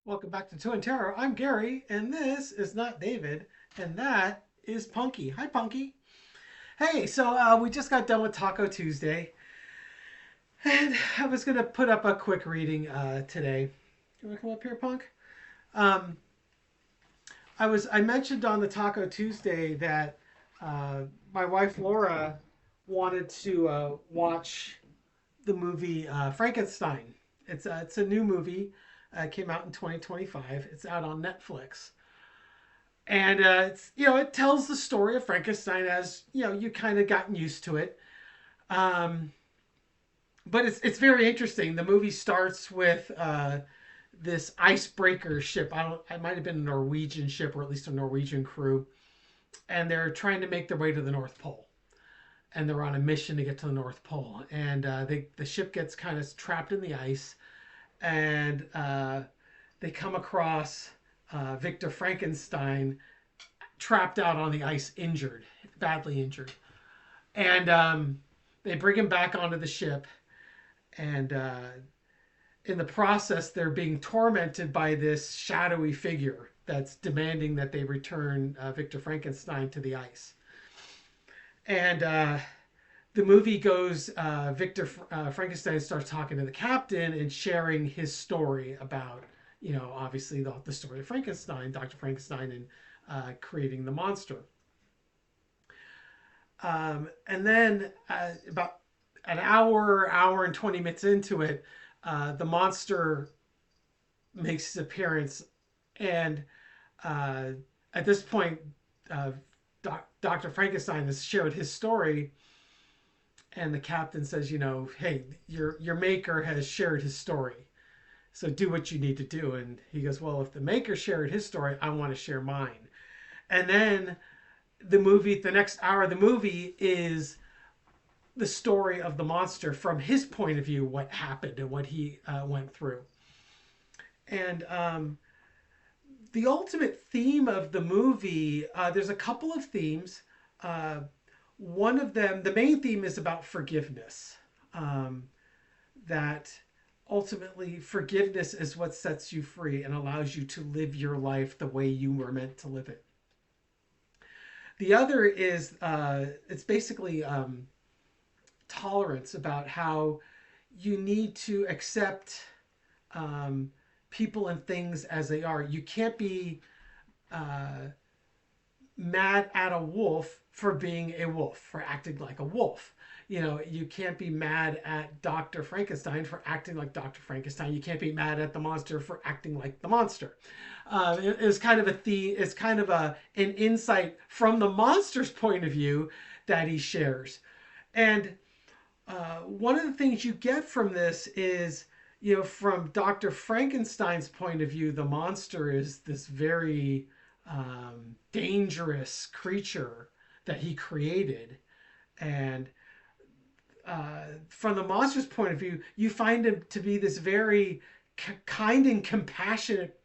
Welcome back to Two and Terror. I'm Gary, and this is not David, and that is Punky. Hi, Punky. Hey, we just got done with Taco Tuesday, and I was gonna put up a quick reading today. You wanna come up here, Punk? Um, I mentioned on the Taco Tuesday that uh, my wife Laura wanted to watch the movie Frankenstein. It's a new movie. It came out in 2025. It's out on Netflix. And it's it tells the story of Frankenstein as you kind of gotten used to it, um, but it's very interesting. The movie starts with this icebreaker ship. I don't. It might have been a Norwegian ship or at least a Norwegian crew, and they're trying to make their way to the North Pole. And they're on a mission to get to the North Pole. And the ship gets kind of trapped in the ice, and they come across Victor Frankenstein trapped out on the ice, injured, badly injured. And they bring him back onto the ship. And in the process, they're being tormented by this shadowy figure that's demanding that they return Victor Frankenstein to the ice. And the movie goes, Victor Frankenstein starts talking to the captain and sharing his story about, obviously the story of Frankenstein, Dr. Frankenstein, and creating the monster. And then about an hour and 20 minutes into it, the monster makes his appearance. And uh, at this point, uh, Dr. Frankenstein has shared his story. And the captain says, hey, your maker has shared his story. So do what you need to do. And he goes, well, if the maker shared his story, I want to share mine. And then the next hour of the movie is the story of the monster from his point of view, what happened and what he went through. And the ultimate theme of the movie, there's a couple of themes. Uh, One of them, the main theme is about forgiveness. That ultimately forgiveness is what sets you free and allows you to live your life the way you were meant to live it. The other is it's basically tolerance, about how you need to accept um, people and things as they are. You can't be uh, mad at a wolf for being a wolf, for acting like a wolf. You can't be mad at Dr. Frankenstein for acting like Dr. Frankenstein. You can't be mad at the monster for acting like the monster. It's kind of a theme. It's kind of an insight from the monster's point of view that he shares. And one of the things you get from this is, from Dr. Frankenstein's point of view, the monster is this very dangerous creature that he created. And from the monster's point of view, you find him to be this very kind and compassionate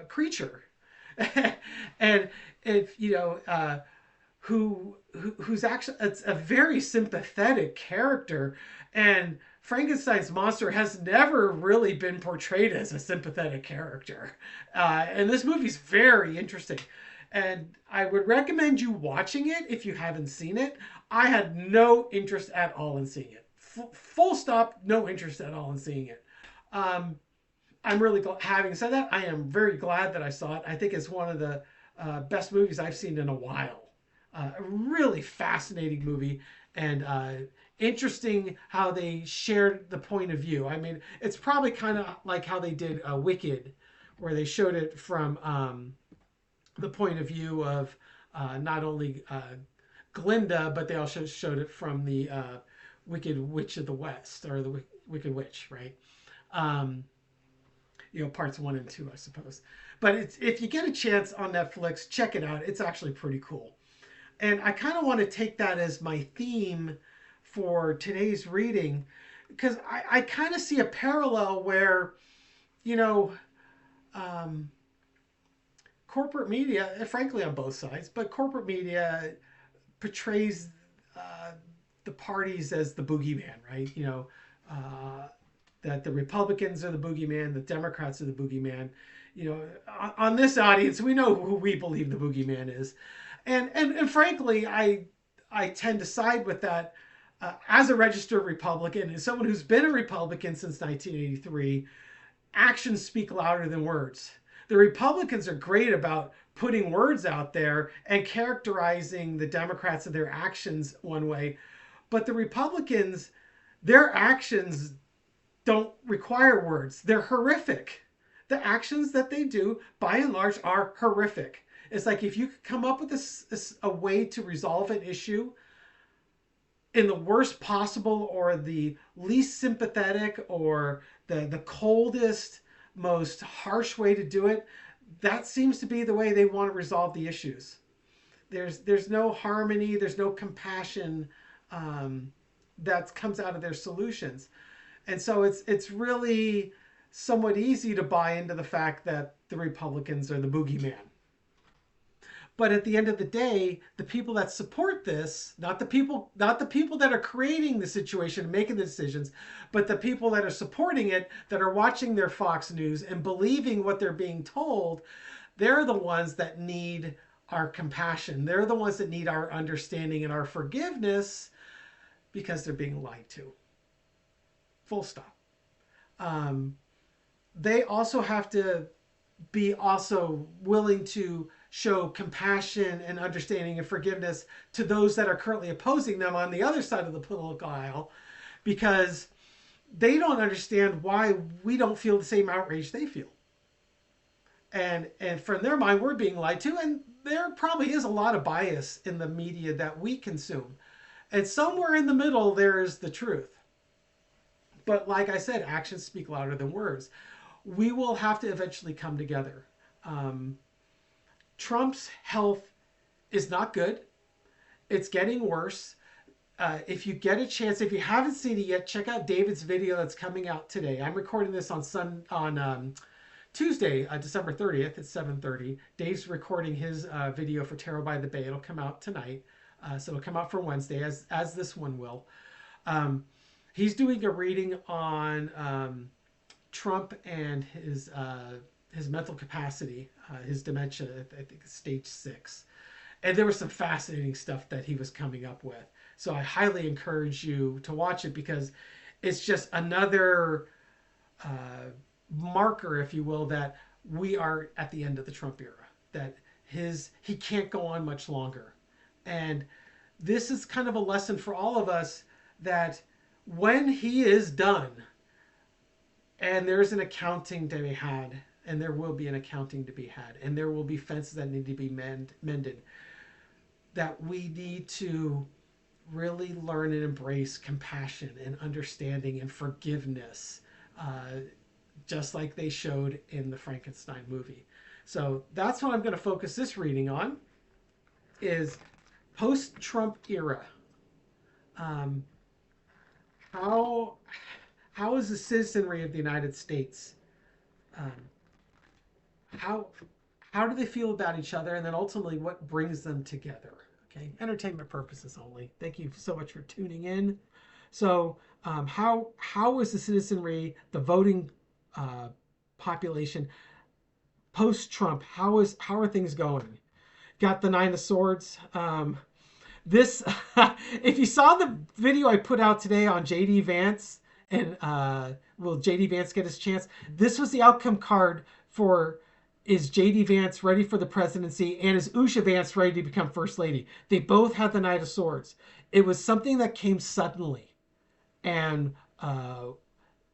creature. And if who's actually, it's a very sympathetic character. And Frankenstein's monster has never really been portrayed as a sympathetic character. And this movie's very interesting. And I would recommend you watching it if you haven't seen it. I had no interest at all in seeing it. Full stop, no interest at all in seeing it. Um, I'm really glad, having said that, I am very glad that I saw it. I think it's one of the best movies I've seen in a while. A really fascinating movie, and interesting how they shared the point of view. I mean, it's probably kind of like how they did Wicked, where they showed it from the point of view of not only Glinda, but they also showed it from the Wicked Witch of the West, or the Wicked Witch, right? Um, parts 1 and 2, I suppose. But if you get a chance on Netflix, check it out. It's actually pretty cool. And I kind of want to take that as my theme for today's reading, because I kind of see a parallel where, you know, um, corporate media, frankly, on both sides, but corporate media portrays uh, the parties as the boogeyman, right? Uh, that the Republicans are the boogeyman, the Democrats are the boogeyman. You know, on this audience, we know who we believe the boogeyman is, and frankly, I tend to side with that. As a registered Republican and someone who's been a Republican since 1983, actions speak louder than words. The Republicans are great about putting words out there and characterizing the Democrats and their actions one way, but the Republicans, their actions don't require words. They're horrific. The actions that they do, by and large, are horrific. It's like if you could come up with a way to resolve an issue in the worst possible or the least sympathetic or the coldest, most harsh way to do it, that seems to be the way they want to resolve the issues. There's no harmony, there's no compassion that comes out of their solutions. And so it's really somewhat easy to buy into the fact that the Republicans are the boogeyman. But at the end of the day, the people that support this, not the people that are creating the situation and making the decisions, but the people that are supporting it, that are watching their Fox News and believing what they're being told, they're the ones that need our compassion. They're the ones that need our understanding and our forgiveness because they're being lied to. Full stop. They also have to be also willing to show compassion and understanding and forgiveness to those that are currently opposing them on the other side of the political aisle, because they don't understand why we don't feel the same outrage they feel. And from their mind, we're being lied to, and there probably is a lot of bias in the media that we consume. And somewhere in the middle, there is the truth. But like I said, actions speak louder than words. We will have to eventually come together. Trump's health is not good. It's getting worse. If you get a chance, if you haven't seen it yet, check out David's video that's coming out today. I'm recording this on Tuesday, December 30th at 7:30. Dave's recording his video for Tarot by the Bay. It'll come out tonight. So it'll come out for Wednesday, as this one will. He's doing a reading on Trump and his mental capacity, his dementia, I think stage 6. And there was some fascinating stuff that he was coming up with. So I highly encourage you to watch it, because it's just another marker, if you will, that we are at the end of the Trump era, that he can't go on much longer. And this is kind of a lesson for all of us, that when he is done, and there's an accounting to be had, and there will be an accounting to be had, and there will be fences that need to be mended, that we need to really learn and embrace compassion and understanding and forgiveness, just like they showed in the Frankenstein movie. So that's what I'm going to focus this reading on, is post-Trump era. How is the citizenry of the United States? How do they feel about each other, and then ultimately what brings them together? Okay, entertainment purposes only. Thank you so much for tuning in. So, how is the citizenry, the voting population, post-Trump? How are things going? Got the 9 of Swords. This, if you saw the video I put out today on JD Vance, and will JD Vance get his chance? This was the outcome card for, is JD Vance ready for the presidency, and is Usha Vance ready to become First Lady? They both had the 9 of Swords. It was something that came suddenly and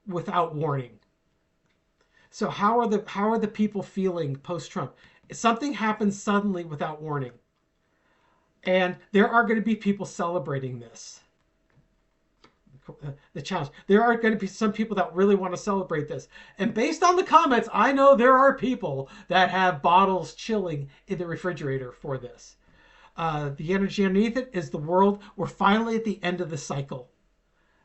without warning. So how are the people feeling post-Trump? Something happened suddenly without warning. And there are going to be people celebrating this. The challenge. There are going to be some people that really want to celebrate this. And based on the comments, I know there are people that have bottles chilling in the refrigerator for this. The energy underneath it is the world. We're finally at the end of the cycle.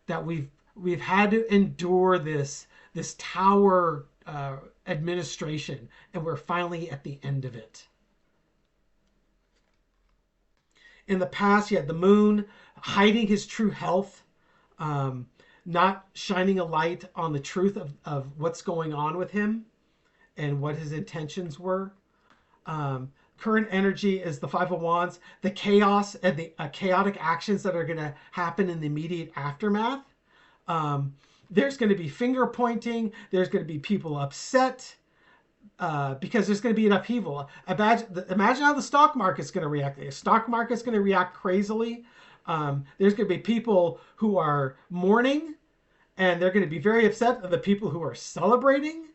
That we've had to endure this tower administration, and we're finally at the end of it. In the past, you had the moon hiding his true health. not shining a light on the truth of what's going on with him and what his intentions were. Current energy is the Five of Wands, the chaos and the chaotic actions that are going to happen in the immediate aftermath. There's going to be finger pointing. There's going to be people upset because there's going to be an upheaval. Imagine how the stock market's going to react. The stock market's going to react crazily. There's going to be people who are mourning, and they're going to be very upset. The people who are celebrating,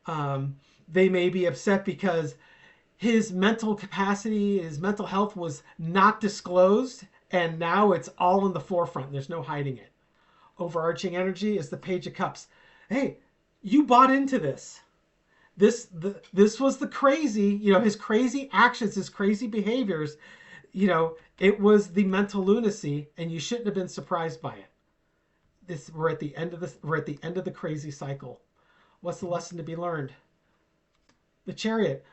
they may be upset because his mental capacity, his mental health was not disclosed, and now it's all in the forefront. There's no hiding it. Overarching energy is the Page of Cups. Hey, you bought into this. This was the crazy, his crazy actions, his crazy behaviors. It was the mental lunacy, and you shouldn't have been surprised by it. We're at the end of the crazy cycle. What's the lesson to be learned? The Chariot.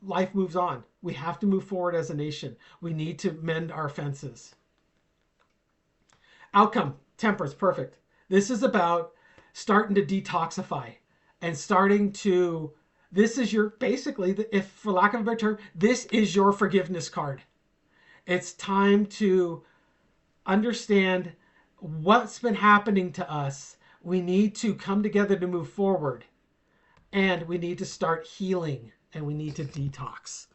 Life moves on. We have to move forward as a nation. We need to mend our fences. Outcome. Temperance. Perfect. This is about starting to detoxify and starting to, this is your, basically, if for lack of a better term, this is your forgiveness card. It's time to understand what's been happening to us. We need to come together to move forward. And we need to start healing, and we need to detox.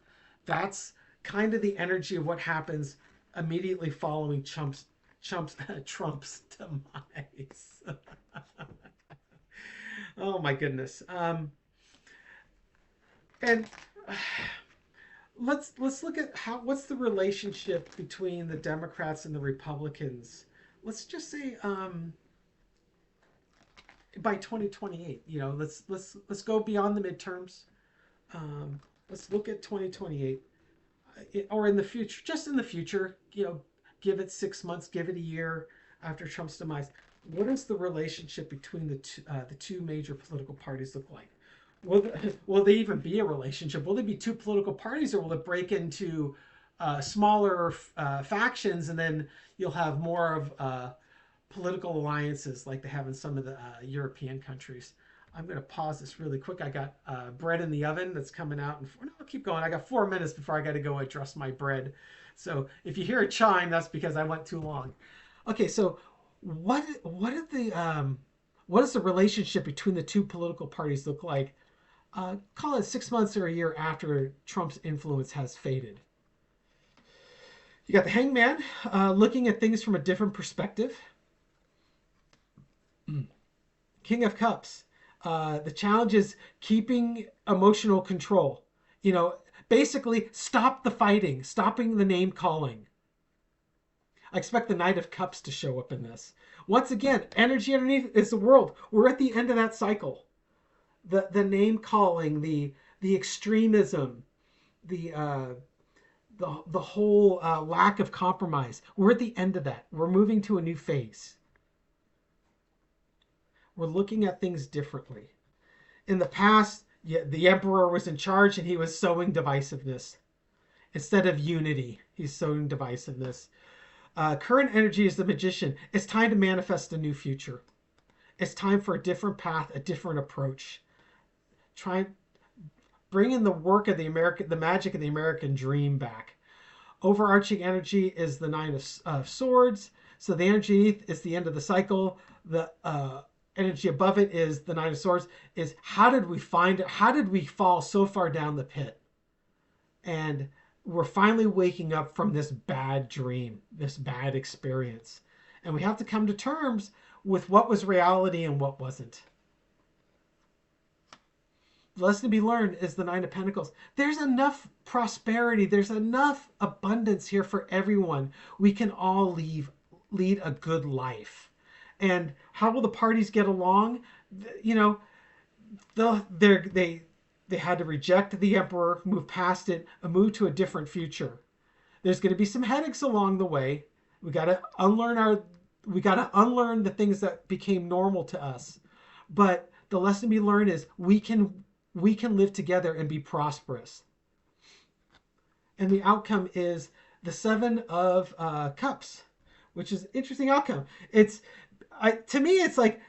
That's kind of the energy of what happens immediately following Trump's demise. Oh my goodness. And let's look at what's the relationship between the Democrats and the Republicans. Let's just say by 2028, let's go beyond the midterms. Let's look at 2028, or in the future, just in the future. Give it 6 months, give it a year after Trump's demise. What does the relationship between the two major political parties look like? Will they even be a relationship? Will they be two political parties, or will it break into smaller factions, and then you'll have more of political alliances like they have in some of the European countries? I'm going to pause this really quick. I got bread in the oven that's coming out. No, I'll keep going. I got 4 minutes before I got to go address my bread. So if you hear a chime, that's because I went too long. Okay, so what is the relationship between the two political parties look like? Call it 6 months or a year after Trump's influence has faded. You got the Hangman looking at things from a different perspective. King of Cups. The challenge is keeping emotional control. Basically stop the fighting, stopping the name calling. I expect the Knight of Cups to show up in this. Once again, energy underneath is the world. We're at the end of that cycle. The name calling, the extremism, the whole lack of compromise. We're at the end of that. We're moving to a new phase. We're looking at things differently. In the past, the emperor was in charge and he was sowing divisiveness. Instead of unity, he's sowing divisiveness. Current energy is the Magician. It's time to manifest a new future. It's time for a different path, a different approach. Bring in the work of the magic of the American dream back. Overarching energy is the Nine of Swords. So the energy is the end of the cycle. The energy above it is the Nine of Swords. Is how did we fall so far down the pit? And we're finally waking up from this bad dream, this bad experience. And we have to come to terms with what was reality and what wasn't. The lesson to be learned is the Nine of Pentacles. There's enough prosperity. There's enough abundance here for everyone. We can all lead a good life. And how will the parties get along? They had to reject the emperor, move past it, and move to a different future. There's going to be some headaches along the way. We got to unlearn the things that became normal to us. But the lesson we learn is we can live together and be prosperous. And the outcome is the Seven of Cups, which is an interesting outcome. It's to me, it's like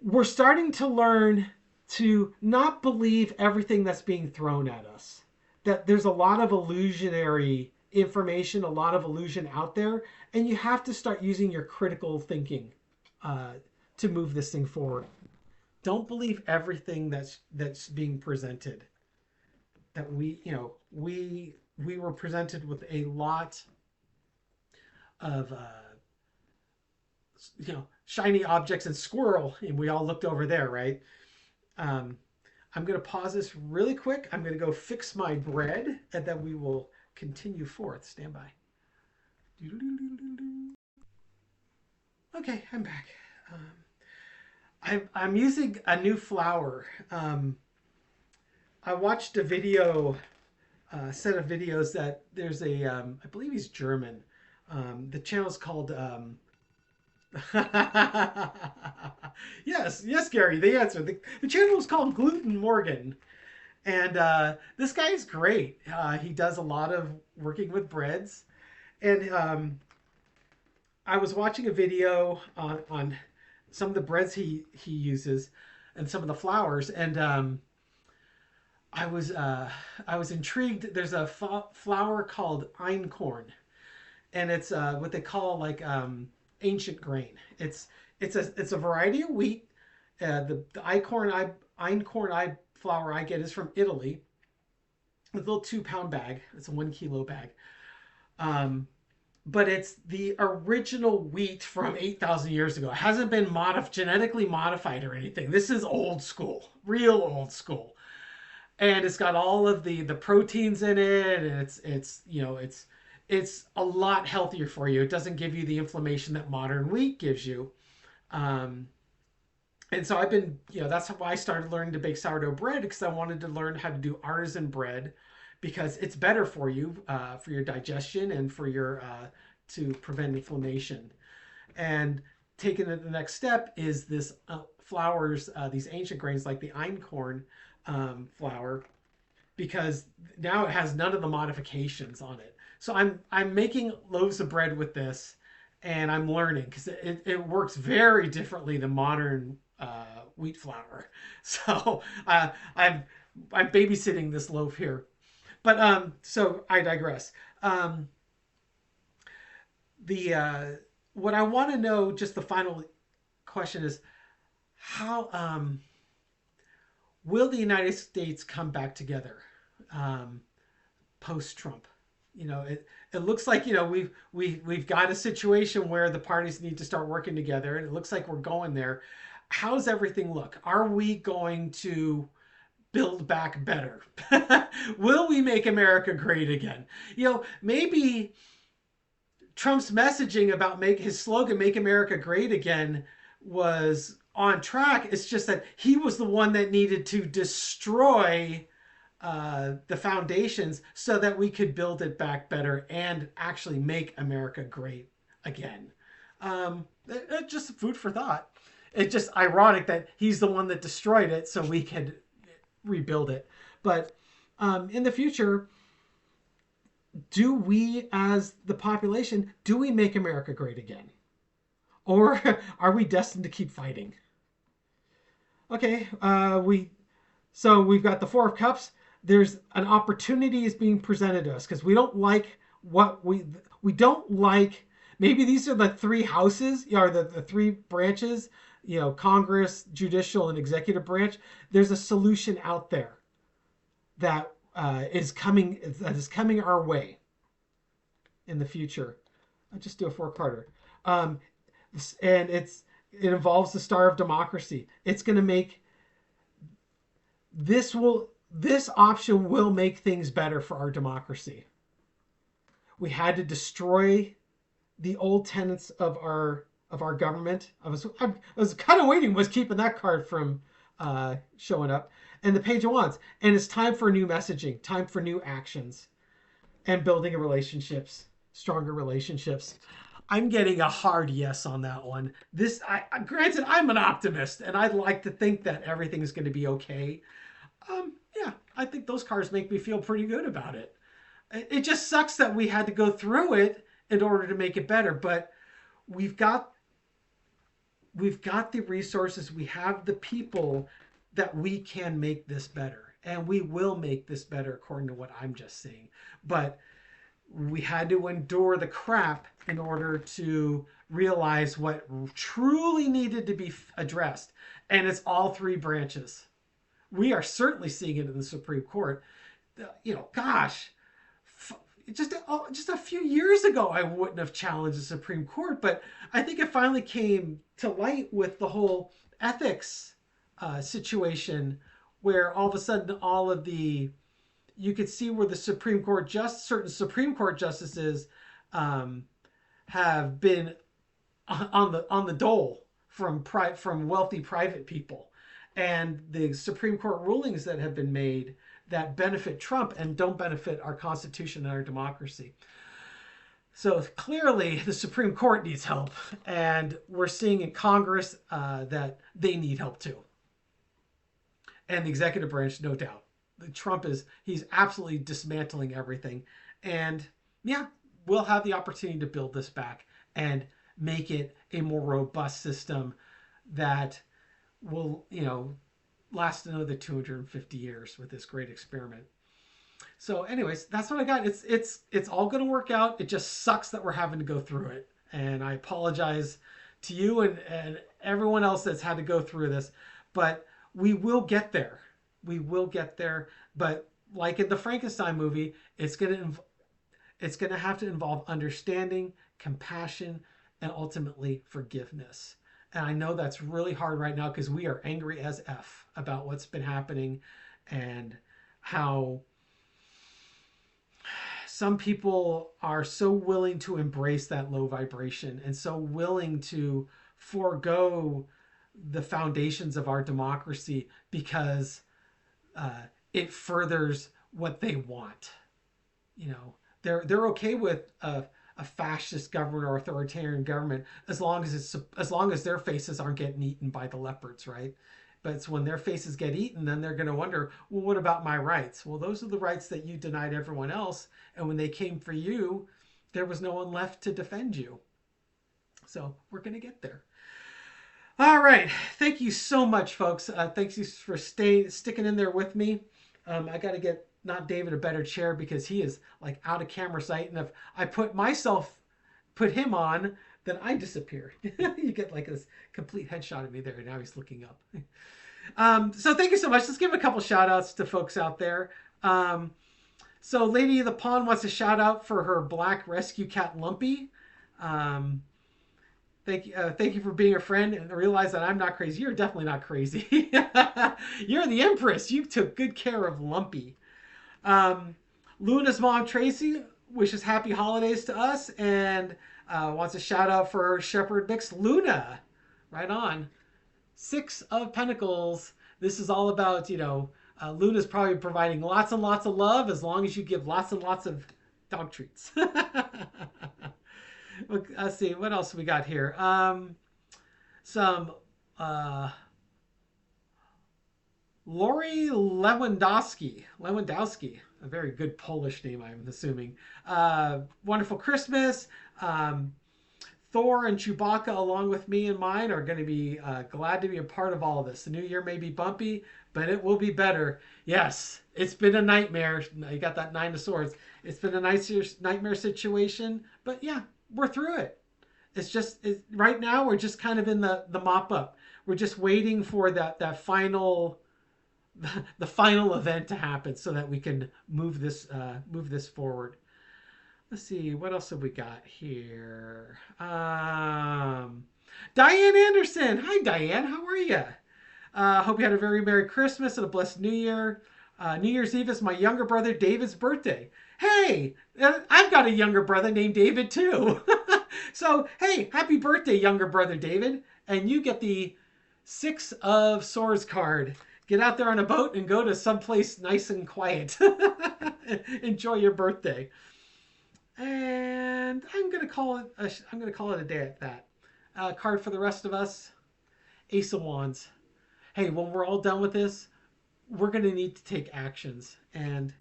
we're starting to learn to not believe everything that's being thrown at us. That there's a lot of illusionary information, a lot of illusion out there, and you have to start using your critical thinking uh, to move this thing forward. Don't believe everything that's being presented. That we were presented with a lot of shiny objects and squirrel, and we all looked over there, right? Um, I'm going to pause this really quick. I'm going to go fix my bread, and then we will continue forth. Stand by. Okay, I'm back. I'm using a new flour. I watched a video, set of videos that there's I believe he's German. The channel is called yes, Gary, the answer. The channel is called Gluten Morgan. And this guy's great. He does a lot of working with breads. And I was watching a video on some of the breads he uses and some of the flours. And I was intrigued. There's a flour called einkorn. And it's what they call like ancient grain. It's a variety of wheat. The einkorn flour I get is from Italy. It's a little 2-pound bag. It's a 1 kilo bag. But it's the original wheat from 8,000 years ago. It hasn't been genetically modified or anything. This is old school, real old school. And it's got all of the proteins in it, and it's a lot healthier for you. It doesn't give you the inflammation that modern wheat gives you. And so I've been, that's why I started learning to bake sourdough bread, because I wanted to learn how to do artisan bread, because it's better for you, for your digestion and for your, to prevent inflammation. And taking it the next step is this flours, these ancient grains like the einkorn flour, because now it has none of the modifications on it. So I'm making loaves of bread with this, and I'm learning, because it works very differently than modern wheat flour. So I'm babysitting this loaf here. But so I digress. What I want to know, just the final question is, how will the United States come back together post-Trump? It looks like we've got a situation where the parties need to start working together, and it looks like we're going there. How's everything look? Are we going to build back better? Will we make America great again? Maybe Trump's messaging about his slogan, "Make America Great Again," was on track. It's just that he was the one that needed to destroy the foundations so that we could build it back better and actually make America great again. It's just food for thought. It's just ironic that he's the one that destroyed it so we could rebuild it. But in the future, do we, as the population, do we make America great again? Or are we destined to keep fighting? Okay, we've got the Four of Cups. There's an opportunity is being presented to us, because we don't like what we don't like. Maybe these are the three houses, or the three branches, Congress, judicial, and executive branch. There's a solution out there that is coming our way in the future. I'll just do a 4-parter. And it involves the Star of Democracy. It's going to make this option will make things better for our democracy. We had to destroy the old tenets of our government. I was kind of waiting, was keeping that card from showing up. And the Page of Wands. And it's time for new messaging, time for new actions, and building relationships, stronger relationships. I'm getting a hard yes on that one. Granted, I'm an optimist, and I'd like to think that everything's going to be okay. Yeah, I think those cards make me feel pretty good about it. It just sucks that we had to go through it in order to make it better, but we've got we've got the resources, we have the people that we can make this better. And we will make this better according to what I'm just saying. But we had to endure the crap in order to realize what truly needed to be addressed. And it's all three branches. We are certainly seeing it in the Supreme Court. You know, gosh, just a few years ago, I wouldn't have challenged the Supreme Court, but I think it finally came to light with the whole ethics situation, where all of a sudden you could see where the Supreme Court, certain Supreme Court justices have been on the dole from wealthy private people, and the Supreme Court rulings that have been made that benefit Trump and don't benefit our Constitution and our democracy. So clearly the Supreme Court needs help, and we're seeing in Congress that they need help too. And the executive branch, no doubt. He's absolutely dismantling everything. And yeah, we'll have the opportunity to build this back and make it a more robust system that will, last another 250 years with this great experiment. So anyways, that's what I got. It's all going to work out. It just sucks that we're having to go through it. And I apologize to you and everyone else that's had to go through this, but we will get there. We will get there. But like in the Frankenstein movie, it's going to have to involve understanding, compassion, and ultimately forgiveness. And I know that's really hard right now because we are angry as F about what's been happening and how some people are so willing to embrace that low vibration and so willing to forego the foundations of our democracy because it furthers what they want. They're okay with a fascist government or authoritarian government as long as their faces aren't getting eaten by the leopards, right? But it's when their faces get eaten, then they're going to wonder, well, what about my rights? Well, those are the rights that you denied everyone else. And when they came for you, there was no one left to defend you. So we're going to get there. All right. Thank you so much, folks. Thanks for sticking in there with me. I got to get not David a better chair because he is like out of camera sight. And if I put him on, then I disappear. You get like this complete headshot of me there. Now he's looking up. So thank you so much. Let's give a couple shout outs to folks out there. So Lady of the Pond wants a shout out for her black rescue cat Lumpy. Thank you for being a friend and realize that I'm not crazy. You're definitely not crazy. You're the Empress. You took good care of Lumpy. Luna's mom Tracy wishes happy holidays to us and wants a shout out for her shepherd mix Luna. Right on. 6 of Pentacles. This is all about, Luna's probably providing lots and lots of love as long as you give lots and lots of dog treats. Let's see, what else we got here? Some Lori Lewandowski, a very good Polish name, I'm assuming. Wonderful Christmas. Thor and Chewbacca, along with me and mine, are going to be glad to be a part of all of this. The new year may be bumpy, but it will be better. Yes, it's been a nightmare. You got that 9 of Swords. It's been a nightmare situation, but yeah, we're through it. Right now we're just kind of in the mop up. We're just waiting for that final the final event to happen so that we can move this forward. Let's see, what else have we got here? Diane Anderson. Hi, Diane. How are you? Hope you had a very Merry Christmas and a blessed New Year. New Year's Eve is my younger brother David's birthday. Hey, I've got a younger brother named David too. So, hey, happy birthday, younger brother David. And you get the 6 of Swords card. Get out there on a boat and go to someplace nice and quiet. Enjoy your birthday. And I'm gonna call it a day at that. Card for the rest of us, Ace of Wands. Hey, when we're all done with this, we're gonna need to take actions and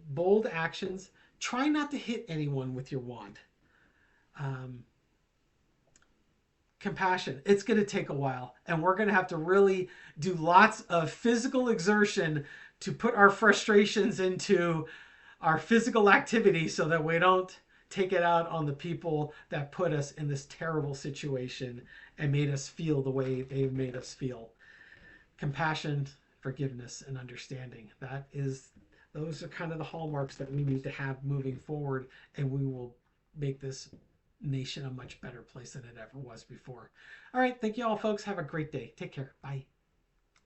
bold actions. Try not to hit anyone with your wand. compassion. It's going to take a while, and we're going to have to really do lots of physical exertion to put our frustrations into our physical activity so that we don't take it out on the people that put us in this terrible situation and made us feel the way they've made us feel. Compassion, forgiveness, and understanding. Those are kind of the hallmarks that we need to have moving forward, and we will make this nation a much better place than it ever was before. All right, thank you all, folks. Have a great day. Take care. Bye.